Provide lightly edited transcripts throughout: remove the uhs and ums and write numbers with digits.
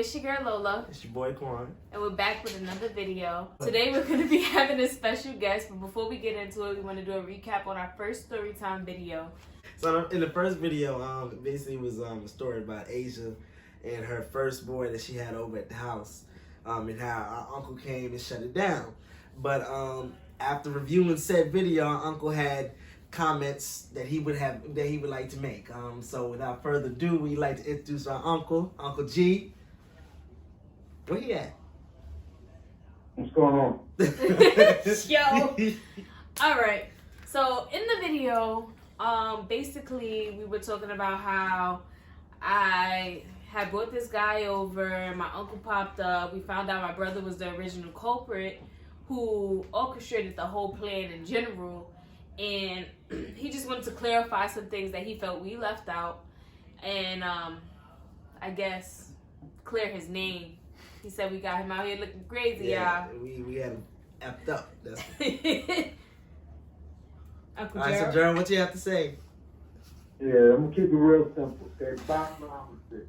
it's your girl Lola. It's your boy Quan. And we're back with another video. Today we're going to be having a special guest, but before we get into it, we want to do a recap on our first story time video. So in the first video, it basically was a story about Asia and her first boy that she had over at the house, and how our uncle came and shut it down. But after reviewing said video, our uncle had comments that he would like to make. So without further ado, we'd like to introduce our uncle, Uncle G. Where he at? What's going on? Yo. All right. So in the video, basically we were talking about how I had brought this guy over. My uncle popped up. We found out my brother was the original culprit who orchestrated the whole plan in general. And he just wanted to clarify some things that he felt we left out. And I guess clear his name. He said we got him out here looking crazy, Yeah, y'all. we had him effed up. That's Uncle all right, so Gerald. Jared, what you have to say? Yeah, I'm gonna keep it real simple. Okay, bottom line was this: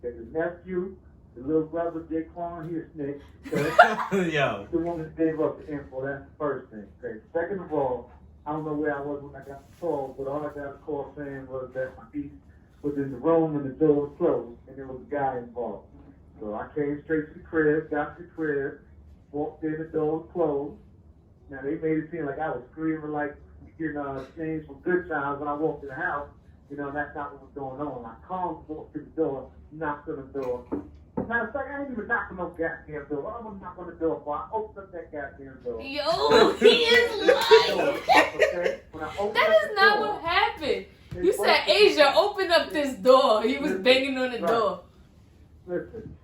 that the nephew, the little brother Jaquan, he a snitch. Okay, Yo. the one that gave up the info. That's the first thing. Okay. Second of all, I don't know where I was when I got the call, but all I got a call saying was that my niece was in the room and the door was closed, and there was a guy involved. So I came straight to the crib, got to the crib, walked in, the door was closed. Now they made it seem like I was screaming like, James from Good Times when I walked in the house. And that's not what was going on. I calmly walked to the door, knocked on the door. Matter of fact, I ain't even knocked on no goddamn door. I'm gonna knock on the door before I open up that goddamn door. Yo, he is lying. Okay? When I opened That up is the not door, what happened. it You said, was- Asia, open up this door. He was banging on the Right. door. Listen.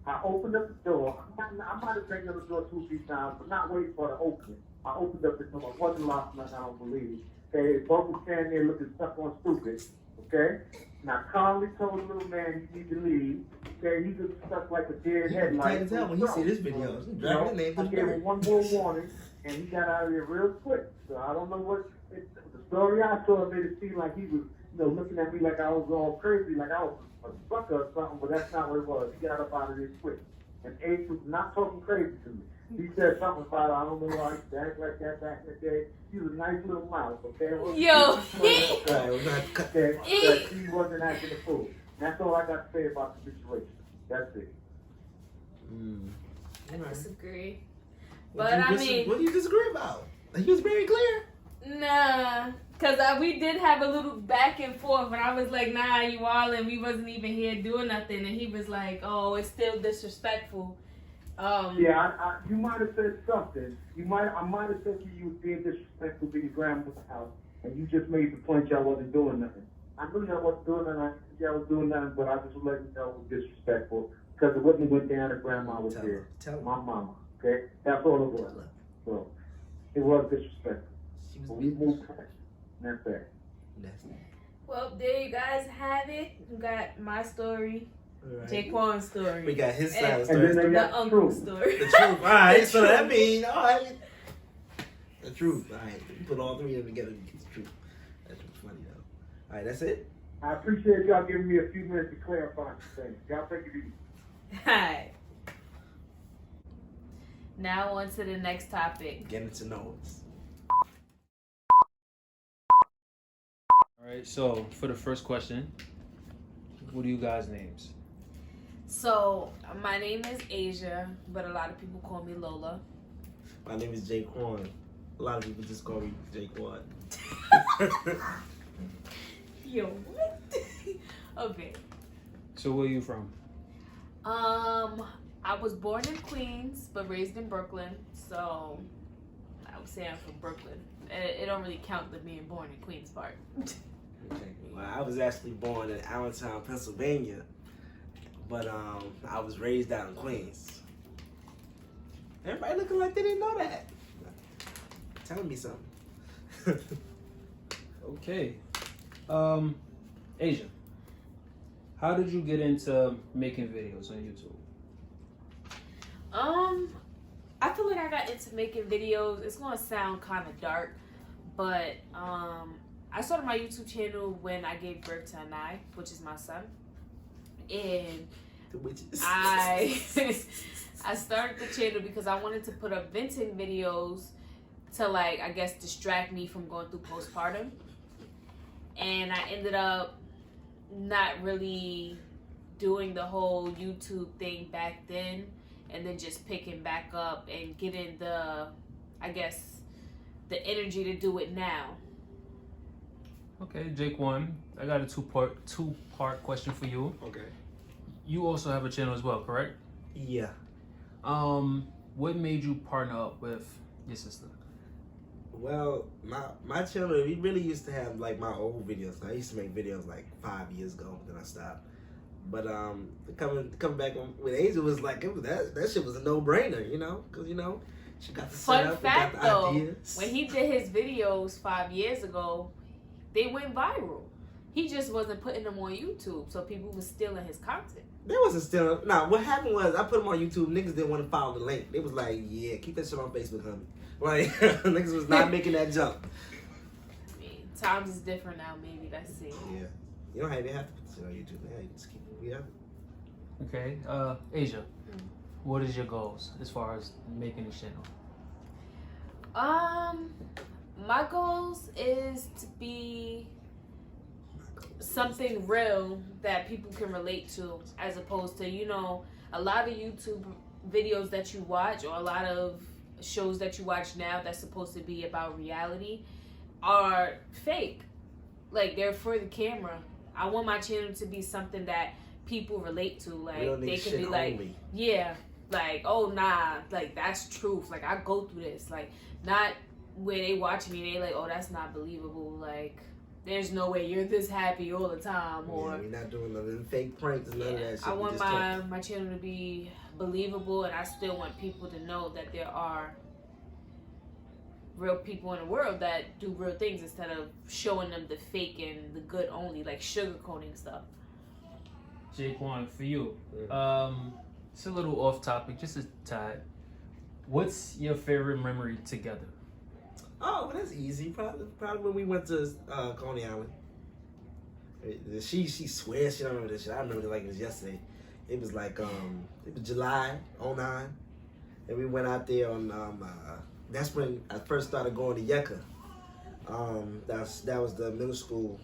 I opened up the door. I might have banged on the door 2-3 times, but not waiting for the opening. I opened up the door. I wasn't locked, nothing, I don't believe. Okay, both were standing there looking stuck on stupid. Okay? And I calmly told the little man, you need to leave. Okay, he just stuck like a dead He headlight. can tell when he see this video. He dragging his name I to the gave him dirt. one more warning, and he got out of there real quick. So I don't know the story I saw made it seem like he was, looking at me like I was all crazy, like I was a sucker or something, but that's not what it was. He got up out of there quick. And Ace was not talking crazy to me. He said something about, I don't know why he used to act like that back in the day. He was a nice little mouse, okay? Yo, Right, we're gonna have to cut. Okay, that he wasn't acting a fool. That's all I got to say about the situation. That's it. I disagree. What But do you I mean, what do you disagree about? He was very clear. nah. Because we did have a little back and forth. And I was like, nah, you all, and we wasn't even here doing nothing. And he was like, oh, it's still disrespectful. Yeah, you might have said something. I might have said to you was being disrespectful to your grandmother's house, and you just made the point y'all wasn't doing nothing. I knew y'all wasn't doing nothing. I knew y'all was doing nothing, but I just was letting y'all was disrespectful because it wouldn't have went down if grandma was there. Tell My mama. Okay, that's all it was. So it was disrespectful. She was But we moved past it. And that's that. Well, there you guys have it. You got my story, Right. Jaquan's story. We got his side of the And story. then they the got uncle's truth. story. The truth. All right, so that means, all right. The truth. All right, we put all three of them together to get the truth. That's what's funny, though. All right, that's it. I appreciate y'all giving me a few minutes to clarify some things. Y'all take it easy. Hi. Now on to the next topic. Getting to know us. All right, so for the first question, what are you guys' names? So, my name is Asia, but a lot of people call me Lola. My name is Jaquan. A lot of people just call me Jaquan. Yo, what? Okay. So where are you from? I was born in Queens, but raised in Brooklyn. So, I would say I'm from Brooklyn. It don't really count the being born in Queens part. Okay. Well, I was actually born in Allentown, Pennsylvania, but I was raised out in Queens. Everybody looking like they didn't know that. Telling me something. Okay. Asia, how did you get into making videos on YouTube? I feel like I got into making videos. It's gonna sound kind of dark, but I started my YouTube channel when I gave birth to Anai, which is my son. And The witches. I started the channel because I wanted to put up venting videos to, like, I guess distract me from going through postpartum. And I ended up not really doing the whole YouTube thing back then, and then just picking back up and getting the, I guess, the energy to do it now. Okay, Jake one. I got a two-part question for you. Okay. You also have a channel as well, correct? Yeah. What made you partner up with your sister? Well, my channel, we really used to have like my old videos. I used to make videos like 5 years ago, then I stopped. But coming back with Asia was like that shit was a no-brainer, you know, because she got the Fun setup, fact got the though, ideas. when he did his videos 5 years ago, they went viral. He just wasn't putting them on YouTube, so people was stealing his content. There wasn't still. Nah, what happened was I put them on YouTube. Niggas didn't want to follow the link. They was like, yeah, keep that shit on Facebook, homie. Like, niggas was not making that jump. I mean, times is different now, maybe. Let's see. Yeah. You don't even have to put shit on YouTube now. You just keep it. Yeah. Okay, Asia, what is your goals as far as making a channel? My goals is to be something real that people can relate to, as opposed to, a lot of YouTube videos that you watch, or a lot of shows that you watch now that's supposed to be about reality, are fake. Like, they're for the camera. I want my channel to be something that people relate to. Like, they can be like, only. yeah, like, oh nah, like, that's truth. Like, I go through this. Like, not where they watch me, they like, oh, that's not believable. Like, there's no way you're this happy all the time. Or Yeah, we're not doing none of them fake pranks and none of that shit. I We want just talk. my channel to be believable, and I still want people to know that there are real people in the world that do real things, instead of showing them the fake and the good only, like sugarcoating stuff. Jake one, for you. Mm. It's a little off topic, just a tad. What's your favorite memory together? Oh, well, that's easy. Probably when we went to Coney Island. She swears she don't remember this shit. I remember it like it was yesterday. It was like it was July 09, and we went out there on that's when I first started going to Yucca. That was the middle school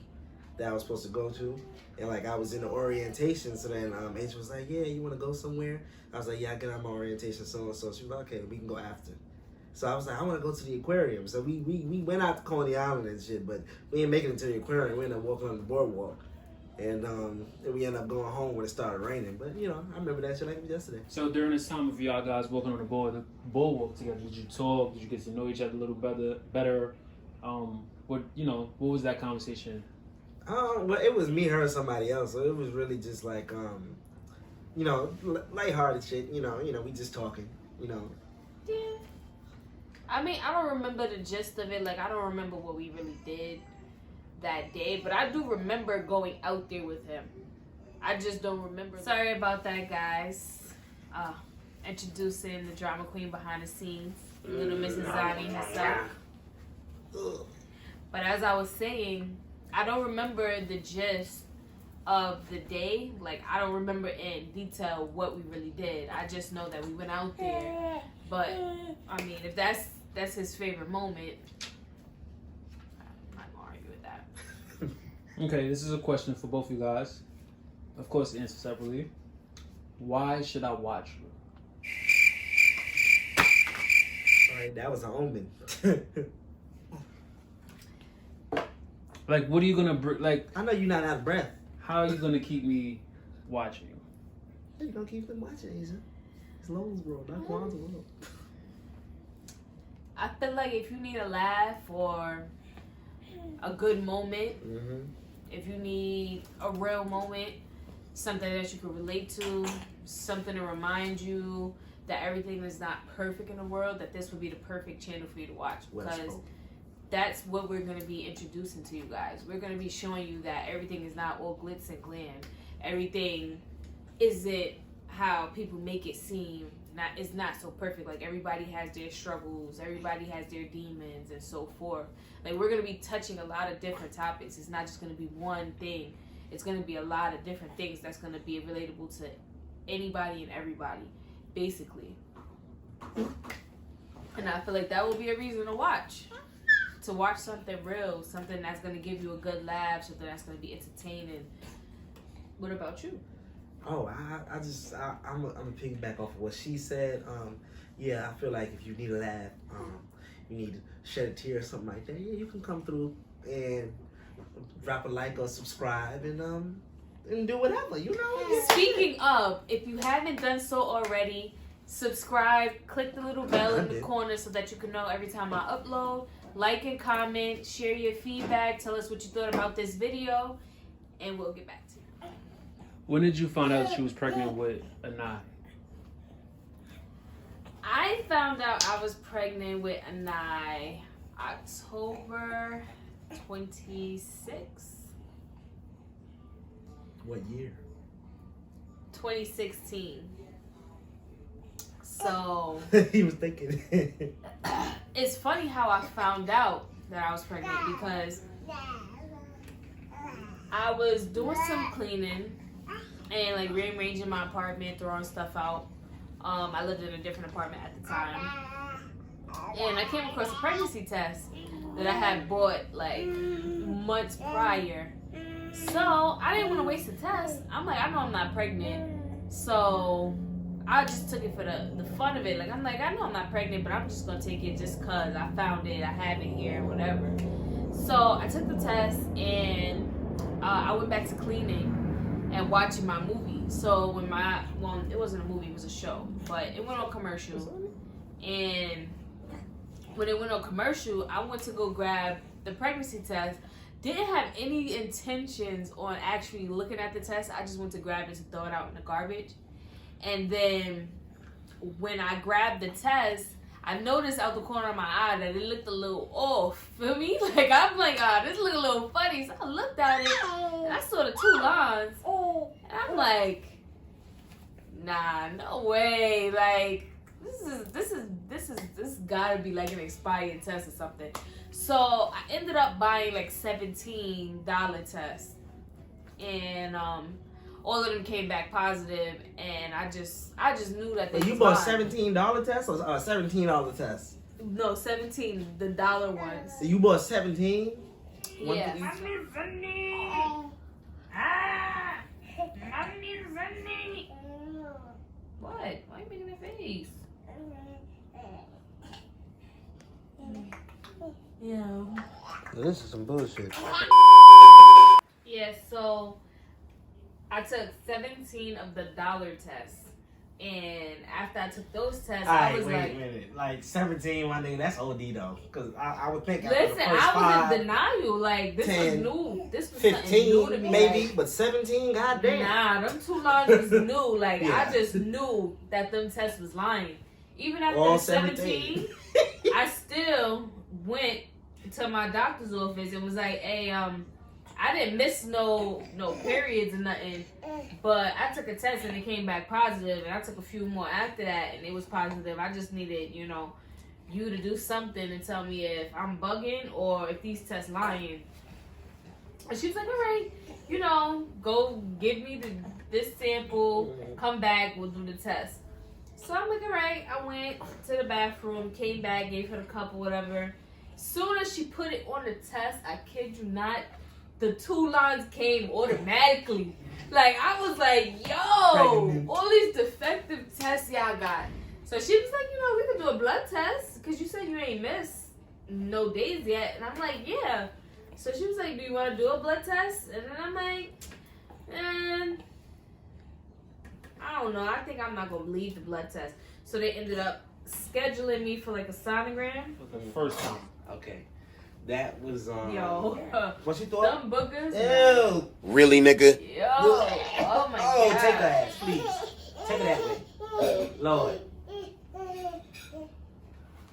that I was supposed to go to, and like I was in the orientation. So then Angel was like, "Yeah, you want to go somewhere?" I was like, "Yeah, I get on my orientation so and so." She was like, "Okay, we can go after." So I was like, I want to go to the aquarium. So we went out to Coney Island and shit, but we didn't make it into the aquarium. We ended up walking on the boardwalk. And then we ended up going home when it started raining. But, I remember that shit like it was yesterday. So during this time of y'all guys walking on the boardwalk together, did you talk? Did you get to know each other a little better? What was that conversation? Well, it was me, her, and somebody else. So it was really just like, lighthearted shit. We just talking, Yeah. I mean, I don't remember the gist of it. Like, I don't remember what we really did that day, but I do remember going out there with him. I just don't remember. Sorry about that, guys. Introducing the drama queen behind the scenes, little Mrs. Zani herself. But as I was saying, I don't remember the gist of the day. Like, I don't remember in detail what we really did. I just know that we went out there. But I mean, if that's his favorite moment, I'm not gonna argue with that. Okay, this is a question for both you guys. Of course, answer separately. Why should I watch you? All right, that was an omen. Like, what are you gonna like? I know you're not out of breath. How are you gonna keep me watching you? You're going to keep them watching, Asia. It's Lowe's World, not Kwanzaa World. I feel like if you need a laugh or a good moment, if you need a real moment, something that you can relate to, something to remind you that everything is not perfect in the world, that this would be the perfect channel for you to watch. Because that's what we're going to be introducing to you guys. We're going to be showing you that everything is not all glitz and glam. Everything isn't how people make it seem. It's not so perfect. Like, everybody has their struggles, everybody has their demons, and so forth. Like, we're going to be touching a lot of different topics. It's not just going to be one thing. It's going to be a lot of different things that's going to be relatable to anybody and everybody, basically. And I feel like that would be a reason to watch. To watch something real, something that's going to give you a good laugh, something that's going to be entertaining. What about you? Oh, I'm a piggyback off of what she said. Yeah, I feel like if you need a laugh, you need to shed a tear or something like that. Yeah, you can come through and drop a like or subscribe and do whatever, you know. Speaking of, if you haven't done so already, subscribe, click the little bell in the corner so that you can know every time I upload. Like and comment, share your feedback, tell us what you thought about this video, and we'll get back to you. When did you find out she was pregnant with Anai? I found out I was pregnant with Anai October 26th. What year? 2016. So He was thinking. it's funny how I found out that I was pregnant because I was doing some cleaning and like rearranging my apartment, throwing stuff out. I lived in a different apartment at the time, and I came across a pregnancy test that I had bought like months prior. So I didn't want to waste the test. I'm like, I know I'm not pregnant, so I just took it for the fun of it. Like, I'm like, I know I'm not pregnant, but I'm just going to take it just because I found it, I have it here, whatever. So I took the test, and I went back to cleaning and watching my movie. So when it wasn't a movie, it was a show, but it went on commercial. And when it went on commercial, I went to go grab the pregnancy test. Didn't have any intentions on actually looking at the test. I just went to grab it to throw it out in the garbage. And then when I grabbed the test, I noticed out the corner of my eye that it looked a little off. Feel me? Like, I'm like, this look a little funny. So I looked at it, and I saw the 2 lines. And I'm like, nah, no way. Like, this gotta be like an expired test or something. So I ended up buying like $17 tests. And all of them came back positive, and I just knew that they You bought $17 tests or $17 tests? No, 17, the dollar ones. So you bought 17? Yeah. What? Why are you making that face? Yeah. This is some bullshit. Yeah, so I took 17 of the dollar tests. And after I took those tests, I was wait like, a minute. Like 17, my nigga, that's OD though. Because I would think after listen, the first I was 5, in denial. Like, this 10, was new. This was something new to 15 me. maybe, like, but 17, goddamn. nah, them 2 lines was new. Like, Yeah. I just knew that them tests was lying. Even after All 17, I still went to my doctor's office and was like, hey, I didn't miss no periods or nothing, but I took a test and it came back positive, and I took a few more after that and it was positive. I just needed, you to do something and tell me if I'm bugging or if these tests lying. And she was like, all right, go give me this sample, come back, we'll do the test. So I'm like, all right. I went to the bathroom, came back, gave her the cup or whatever. Soon as she put it on the test, I kid you not, the 2 lines came automatically. Like, I was like, yo, all these defective tests y'all got. So she was like, we could do a blood test because you said you ain't missed no days yet. And I'm like, yeah. So she was like, do you want to do a blood test? And then I'm like, I don't know. I think I'm not going to believe the blood test. So they ended up scheduling me for like a sonogram. For the first time. Okay. That was, Yo. what you thought? Them boogers. Ew. Really, nigga? Yo. Oh my God. Take that ass, please. Take it that way. Lord.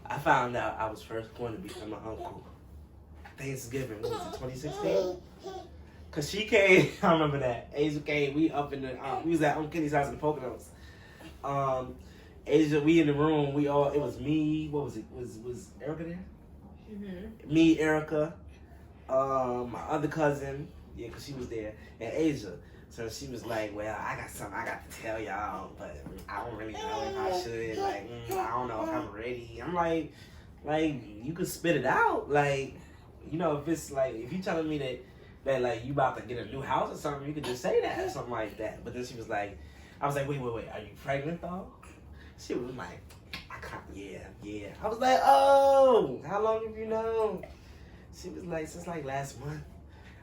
I found out I was first going to become my uncle. Thanksgiving, what was it, 2016? Cause she came, I remember that. Asia came, we up in the, we was at Uncle Kenny's house in the Poconos. Asia, we in the room, it was me, what was it, was Erica there? Mm-hmm. Me, Erica, my other cousin, yeah, cause she was there, and Asia. So she was like, well, I got something I got to tell y'all, but I don't really know if I should. Like, I don't know if I'm ready. I'm like, you could spit it out. Like, you know, if it's like, if you telling me that like you about to get a new house or something, you could just say that or something like that. But then she was like, I was like, wait, are you pregnant though? She was like, yeah. I was like, oh, how long have you known? She was like, since like last month.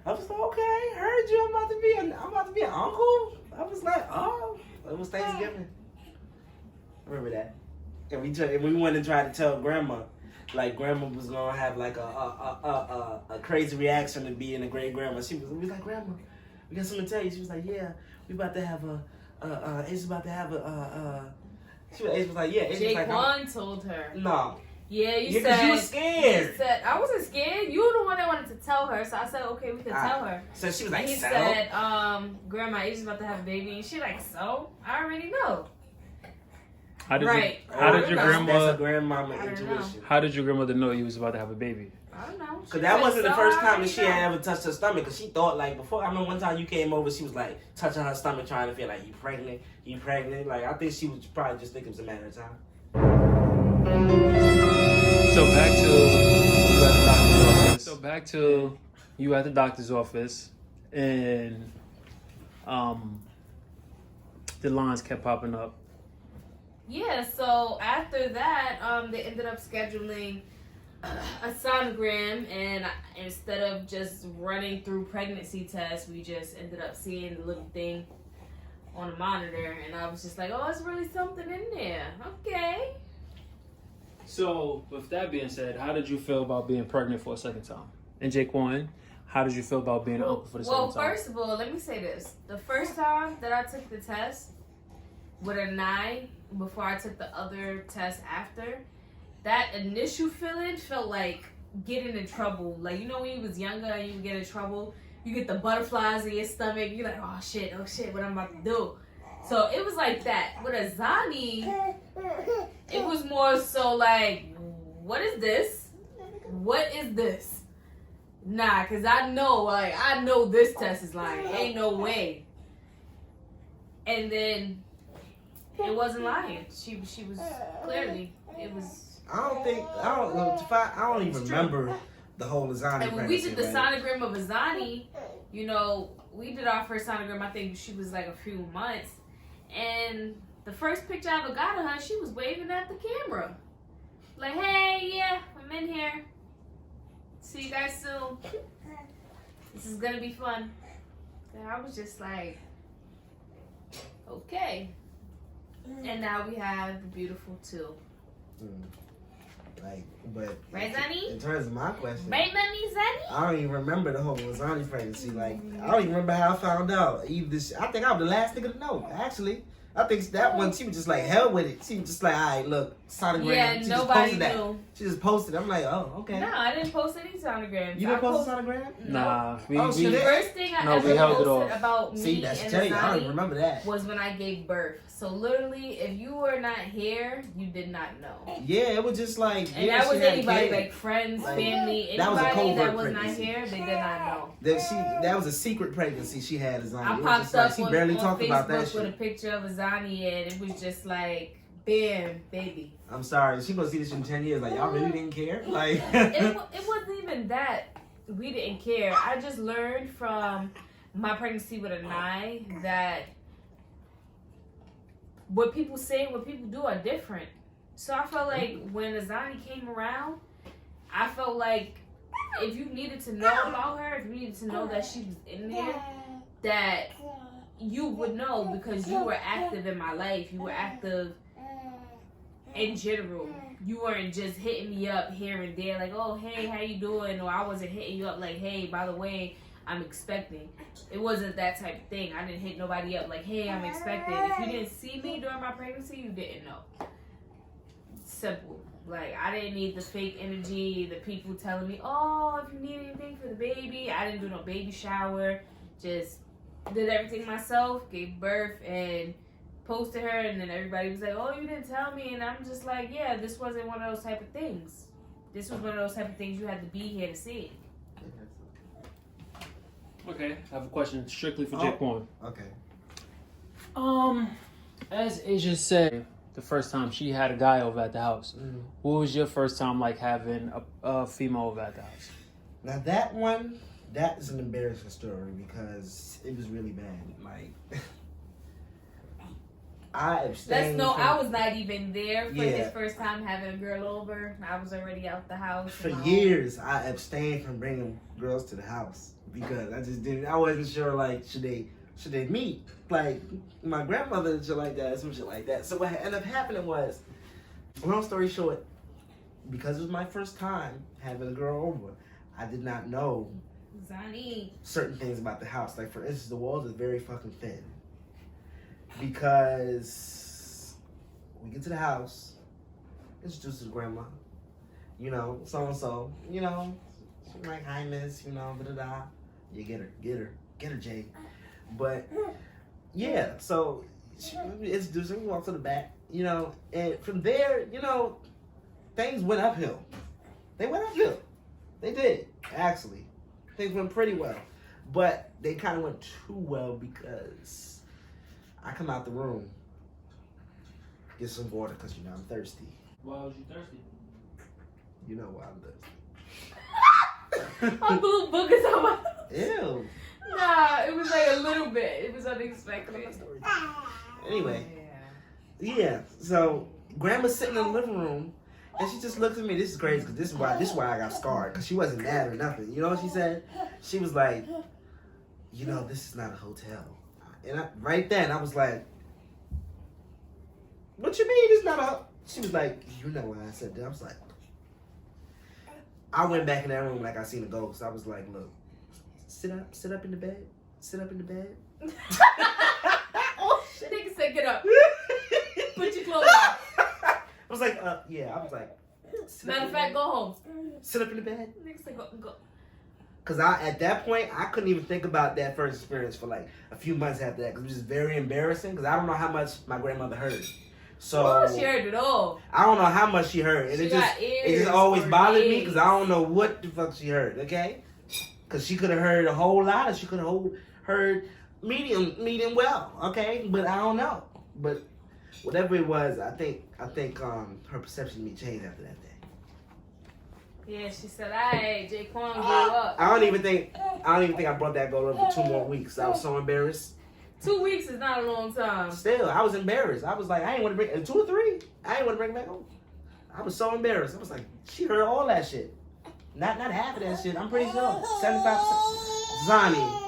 I was like, okay, heard you. I'm about to be an uncle. I was like, oh, it was Thanksgiving. I remember that. And we went and tried to tell grandma, like grandma was gonna have like a crazy reaction to being a great grandma. We was like, grandma, we got something to tell you. She was like, yeah, we about to have Ace about to have Ace was like, yeah. Ace was like, Jaquan told her. No. Yeah, you because said. you were scared. You said, I wasn't scared. You were the one that wanted to tell her, so I said, okay, we can tell her. So she was like, he so? said, Grandma Ace is about to have a baby, and she like, so? I already know. How did Right. How did your That's grandma? a grandmama I don't know. intuition. How did your grandmother know you was about to have a baby? I don't know. Cause that wasn't the first time that she had had ever touched her stomach. Cause she thought like before. I remember one time you came over, she was like touching her stomach, trying to feel like you pregnant. Like I think she was probably just thinking it was a matter of time. So back to you at the doctor's office, and the lines kept popping up. Yeah, so after that, they ended up scheduling a sonogram, and instead of just running through pregnancy tests, we just ended up seeing the little thing on the monitor, and I was just like, oh, it's really something in there. Okay. So with that being said, how did you feel about being pregnant for a second time? And Jaquan, how did you feel about being an uncle for the second time? Well, first of all, let me say this. The first time that I took the test with a 9, before I took the other test after, that initial feeling felt like getting in trouble. Like, you know when you was younger and you would get in trouble, you get the butterflies in your stomach, you're like, oh shit, what I'm about to do. So it was like that. With Azani, it was more so like, what is this? What is this? Nah, cause I know this test is lying. Ain't no way. And then it wasn't lying. She was clearly, it was. I don't even remember the whole Azani And when we pregnancy, did the right? sonogram of Azani, you know, we did our first sonogram, I think she was like a few months. And the first picture I ever got of her, she was waving at the camera. Like, hey, yeah, I'm in here. See you guys soon. This is gonna be fun. And I was just like, okay. And now we have the beautiful 2. Like, but Right, Zani? in terms of my question, Right, Nani, Zani? I don't even remember the whole Azani pregnancy. Like, I don't even remember how I found out. I think I was the last nigga to know, actually. I think that one, she was just like, hell with it. She was just like, all right, look, sonogram. Yeah, she nobody just posted knew. that. She just posted it. I'm like, oh, okay. No, I didn't post any sonograms. You didn't post a sonogram? Nah, Oh, The shit. first thing I No, ever we held it posted off. about me See, that's and tell you, I don't even Azani remember that. was when I gave birth. So literally, if you were not here, you did not know. Yeah, it was just like, And yeah, that was she had a anybody, kid. like friends, Like, family, that was a anybody that covert was not pregnancy. here, they did not know. That was a secret pregnancy she had, Azani. I It was popped just like, up she on barely talked about that Facebook with a shit. picture of Azani, and it was just like, bam, baby. I'm sorry, she gonna see this in 10 years. Like, y'all really didn't care? Like, It wasn't even that we didn't care. I just learned from my pregnancy with a 9 that what people say, what people do are different. So I felt like when Azani came around, I felt like if you needed to know about her, if you needed to know that she was in there, that you would know because you were active in my life. You were active in general. You weren't just hitting me up here and there like, oh, hey, how you doing? Or I wasn't hitting you up like, hey, by the way, I'm expecting. It wasn't that type of thing. I didn't hit nobody up like, hey, I'm expecting. If you didn't see me during my pregnancy, you didn't know. Simple. Like, I didn't need the fake energy, the people telling me, oh, if you need anything for the baby. I didn't do no baby shower. Just did everything myself, gave birth, and posted her, and then everybody was like, oh, you didn't tell me. And I'm just like, yeah, this wasn't one of those type of things. This was one of those type of things you had to be here to see. Okay, I have a question strictly for Oh. Jaquan. Okay. As Asia said, the first time she had a guy over at the house. What was your first time like having a female over at the house? Now that one, that is an embarrassing story because it was really bad. Like, I Let's abstained. know from- I was not even there for Yeah. his first time having a girl over. I was already out the house. For on my own. years, I abstained from bringing girls to the house because I just didn't. I wasn't sure. Like, should they meet? Like my grandmother and shit like that, some shit like that. So what ended up happening was, long story short, because it was my first time having a girl over, I did not know Zani. certain things about the house. Like, for instance, the walls are very fucking thin. Because we get to the house, introduce the grandma, you know, so and so, you know, like, hi miss, you know, da da da. You get her, Jay. But yeah, so she introduced her, we walked to the back, you know, and from there, you know, things went uphill. They went uphill. They did, actually. Things went pretty well. But they kind of went too well because I come out the room, get some water because, you know, I'm thirsty. Why was you thirsty? You know why I'm thirsty. I'm blue boogers on my. Ew. Nah, it was like a little bit. It was unexpected. Anyway, yeah. So grandma's sitting in the living room, and she just looked at me. This is crazy because this is why I got scarred. Because she wasn't mad or nothing. You know what she said? She was like, you know, this is not a hotel. And right then I was like, what you mean it's not a? She was like, you know why I said that? I was like, I went back in that room like I seen a ghost. I was like, look, sit up in the bed, sit up in the bed. Oh shit! Nigga said, get up. Put your clothes on. I was like, yeah. I was like, sit Matter up of in fact, the go home. bed. Sit up in the bed. Nigga said, go. Cause at that point I couldn't even think about that first experience for like a few months after that. Cause it was just very embarrassing. Cause I don't know how much my grandmother heard. So Oh, she heard it all. I don't know how much she heard, and She it got just ears always for bothered me days. because I don't know what the fuck she heard. Okay, because she could have heard a whole lot, or she could have heard medium well. Okay, but I don't know. But whatever it was, I think her perception of me changed after that day. Yeah, she said, "Alright, Jaquan grew up." I don't even think I brought that girl up for 2 more weeks. I was so embarrassed. 2 weeks is not a long time. Still, I was embarrassed. I was like, I ain't want to bring 2 or 3. I ain't want to bring back home. I was so embarrassed. I was like, she heard all that shit. Not half of that shit. I'm pretty sure 75%. Zani.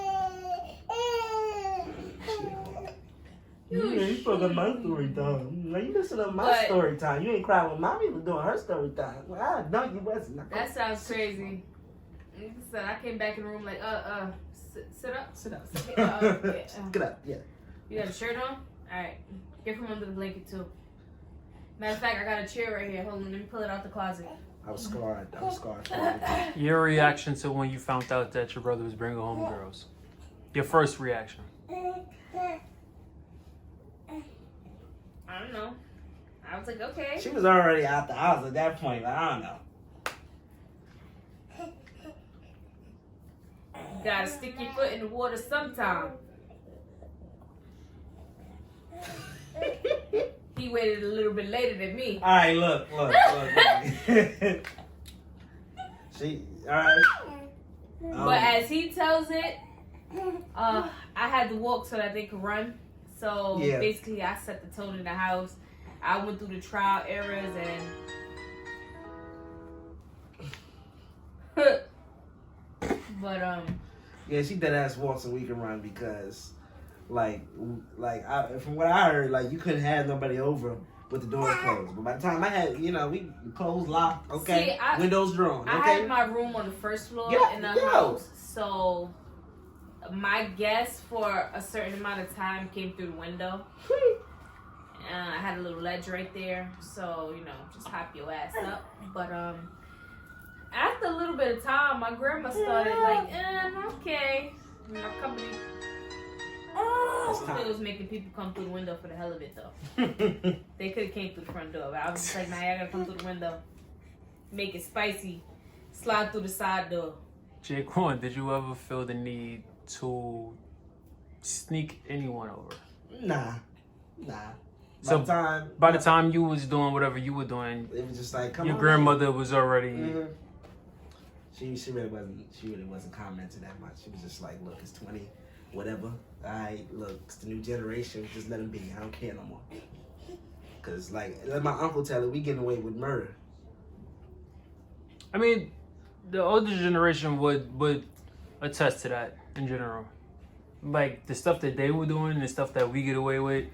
You forgot my story time. Now you listen to my But- story time. You ain't crying when mommy was doing her story time. Well, I know you wasn't. That sounds crazy. Nigga said, I came back in the room like, sit up. Sit up. Yeah. Get up. Yeah. You got a shirt on? Alright. Get from under the blanket too. Matter of fact, I got a chair right here. Hold on, let me pull it out the closet. I was scarred. Your reaction to when you found out that your brother was bringing home girls. Your first reaction. I don't know. I was like, okay. She was already out the house at that point. But I don't know. You gotta stick your foot in the water sometime. He waited a little bit later than me. All right, look. She, all right. But as he tells it, I had to walk so that they could run. So Yeah. basically, I set the tone in the house. I went through the trial errors and. But Yeah, she dead ass walks so we can run because, like from what I heard, like you couldn't have nobody over with the doors closed. But by the time I had, we closed, locked, okay, See, windows drawn, I okay. had my room on the first floor Yeah, in the yeah. house, so my guess for a certain amount of time came through the window. I had a little ledge right there, so just hop your ass up. But after a little bit of time, my grandma started like, okay, my company. It's time. It was making people come through the window for the hell of it, though. They could have came through the front door, but I was just like, nah, I gotta come through the window, make it spicy, slide through the side door. Jaquan, did you ever feel the need to sneak anyone over? Nah. So By the time you was doing whatever you were doing, it was just like, come your on. grandmother was already. Mhm. She really wasn't commenting that much. She was just like, look, it's 20, whatever. Alright, look, it's the new generation. Just let them be. I don't care no more. Cause like, let my uncle tell her, we getting away with murder. I mean, the older generation would attest to that in general. Like the stuff that they were doing and the stuff that we get away with,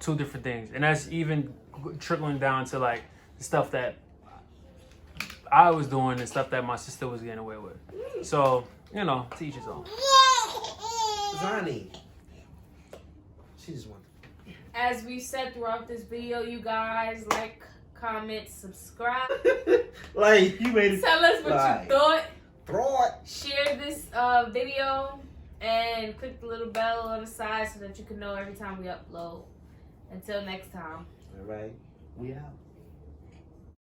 two different things. And that's even trickling down to like the stuff that I was doing and stuff that my sister was getting away with. So, you know, to each his own. Zani. She just wanted. As we said throughout this video, you guys like, comment, subscribe. Like, you made it. Tell us what Like, you thought. throw it. Share this video and click the little bell on the side so that you can know every time we upload. Until next time. All right. We out.